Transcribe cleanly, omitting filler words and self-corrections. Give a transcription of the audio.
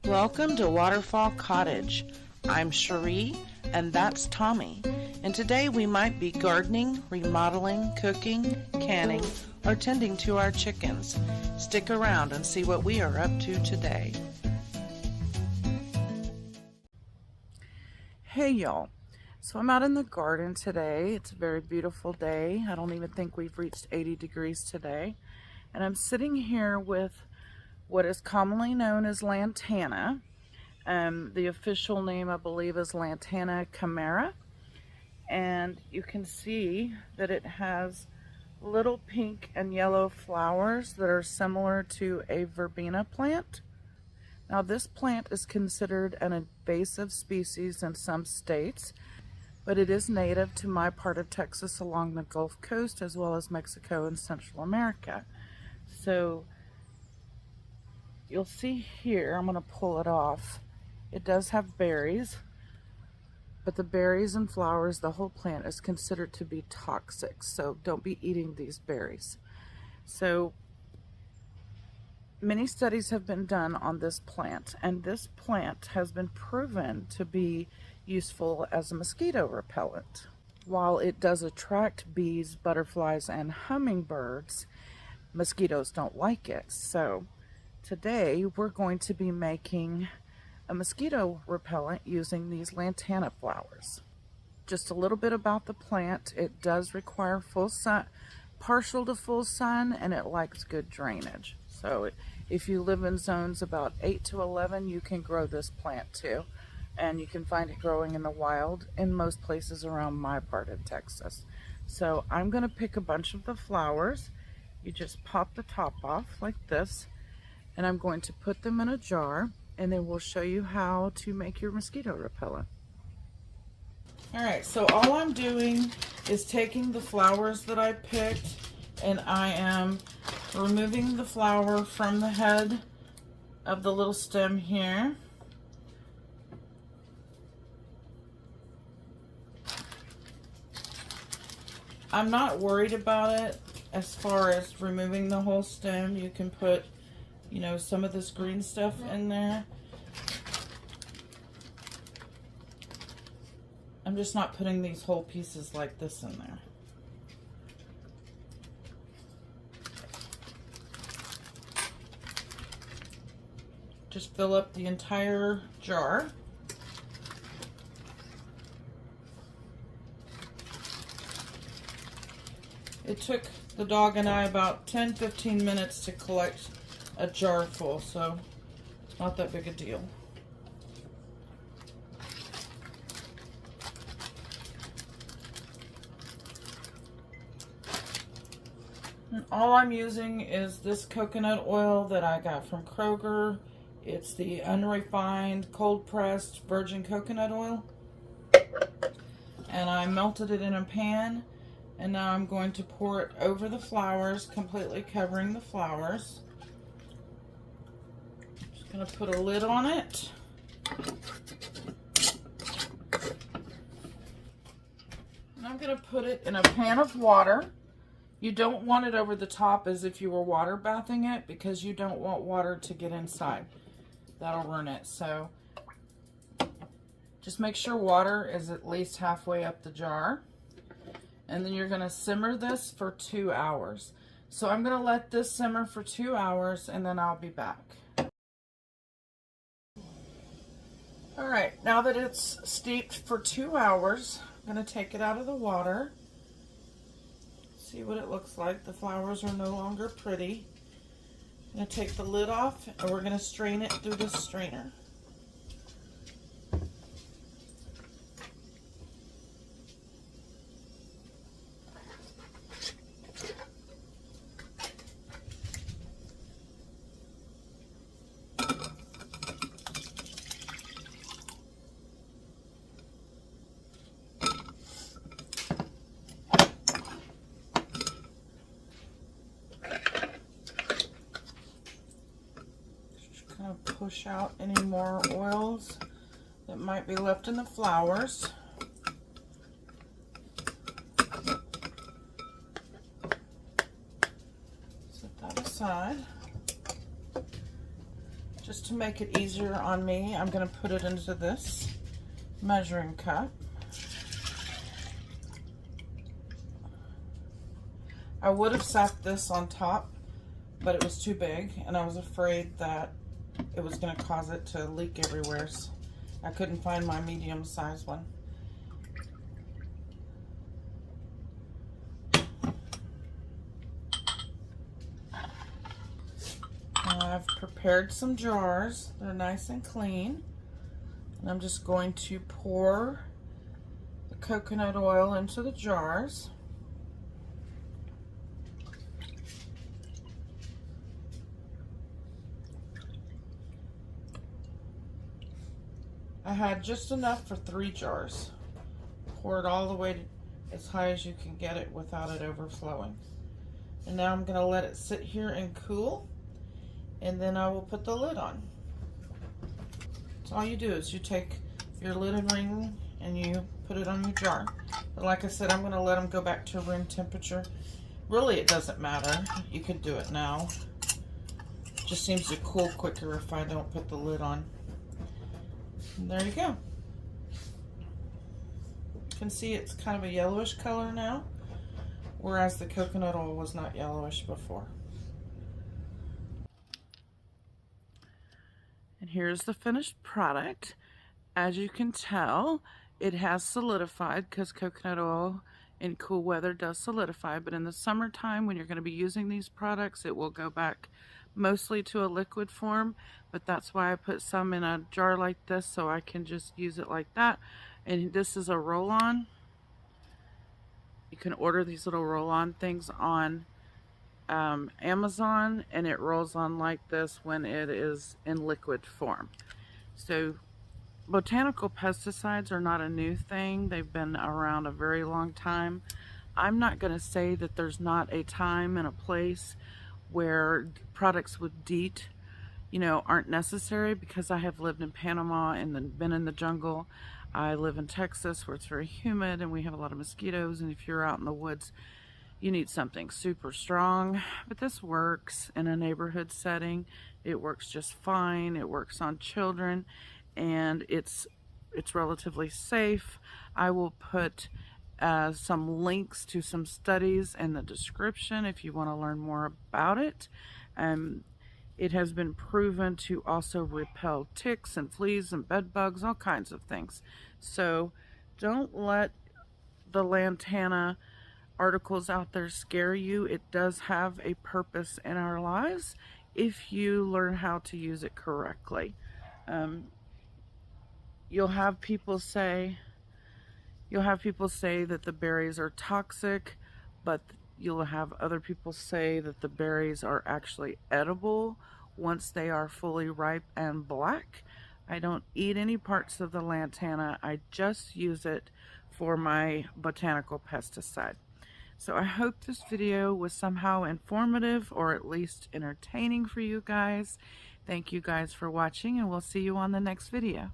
Welcome to Waterfall Cottage. I'm Cherie, and that's Tommy. And today we might be gardening, remodeling, cooking, canning, or tending to our chickens. Stick around and see what we are up to today. Hey y'all. So I'm out in the garden today. It's a very beautiful day. I don't even think we've reached 80 degrees today. And I'm sitting here with what is commonly known as Lantana. The official name, I believe, is Lantana Chimera. And you can see that it has little pink and yellow flowers that are similar to a verbena plant. Now, this plant is considered an invasive species in some states, but it is native to my part of Texas along the Gulf Coast, as well as Mexico and Central America. So you'll see here, I'm going to pull it off. It does have berries, but the berries and flowers, the whole plant is considered to be toxic. So don't be eating these berries. So many studies have been done on this plant, and this plant has been proven to be useful as a mosquito repellent. While it does attract bees, butterflies, and hummingbirds, mosquitoes don't like it. So today we're going to be making a mosquito repellent using these lantana flowers. Just a little bit about the plant. It does require full sun, partial to full sun, and it likes good drainage. So if you live in zones about 8 to 11, you can grow this plant too. And you can find it growing in the wild in most places around my part of Texas. So I'm going to pick a bunch of the flowers. You just pop the top off like this, and I'm going to put them in a jar, and then we'll show you how to make your mosquito repellent. Alright, so all I'm doing is taking the flowers that I picked, and I am removing the flower from the head of the little stem here. I'm not worried about it as far as removing the whole stem. You can put, you know, some of this green stuff in there. I'm just not putting these whole pieces like this in there. Just fill up the entire jar. It took the dog and I about 10-15 minutes to collect a jar full, so it's not that big a deal. And all I'm using is this coconut oil that I got from Kroger. It's the unrefined, cold-pressed virgin coconut oil. And I melted it in a pan. And now I'm going to pour it over the flowers, completely covering the flowers. Just going to put a lid on it. And I'm going to put it in a pan of water. You don't want it over the top as if you were water bathing it, because you don't want water to get inside. That'll ruin it. So just make sure water is at least halfway up the jar. And then you're going to simmer this for 2 hours. So I'm going to let this simmer for 2 hours, and then I'll be back. Alright, now that it's steeped for 2 hours, I'm going to take it out of the water. See what it looks like. The flowers are no longer pretty. I'm going to take the lid off, and we're going to strain it through this strainer. Push out any more oils that might be left in the flowers. Set that aside. Just to make it easier on me, I'm going to put it into this measuring cup. I would have sat this on top, but it was too big, and I was afraid that it was going to cause it to leak everywhere. So I couldn't find my medium-sized one. I've prepared some jars. They're nice and clean. And I'm just going to pour the coconut oil into the jars. I had just enough for 3 jars. Pour it all the way to as high as you can get it without it overflowing. And now I'm going to let it sit here and cool, and then I will put the lid on. So all you do is you take your lid ring and you put it on your jar. But like I said, I'm going to let them go back to room temperature. Really, it doesn't matter. You could do it now. It just seems to cool quicker if I don't put the lid on. And there you go. You can see it's kind of a yellowish color now, whereas the coconut oil was not yellowish before. And here's the finished product. As you can tell, it has solidified because coconut oil in cool weather does solidify, but in the summertime when you're going to be using these products, it will go back mostly to a liquid form, but that's why I put some in a jar like this so I can just use it like that. And this is a roll-on. You can order these little roll-on things on Amazon, and it rolls on like this when it is in liquid form. So botanical pesticides are not a new thing. They've been around a very long time. I'm not going to say that there's not a time and a place where products with DEET, aren't necessary, because I have lived in Panama and been in the jungle. I live in Texas where it's very humid and we have a lot of mosquitoes, and if you're out in the woods, you need something super strong. But this works in a neighborhood setting. It works just fine. It works on children, and it's relatively safe. I will put some links to some studies in the description if you want to learn more about it. It has been proven to also repel ticks and fleas and bed bugs, all kinds of things. So don't let the Lantana articles out there scare you. It does have a purpose in our lives if you learn how to use it correctly. You'll have people say that the berries are toxic, but you'll have other people say that the berries are actually edible once they are fully ripe and black. I don't eat any parts of the lantana. I just use it for my botanical pesticide. So I hope this video was somehow informative or at least entertaining for you guys. Thank you guys for watching, and we'll see you on the next video.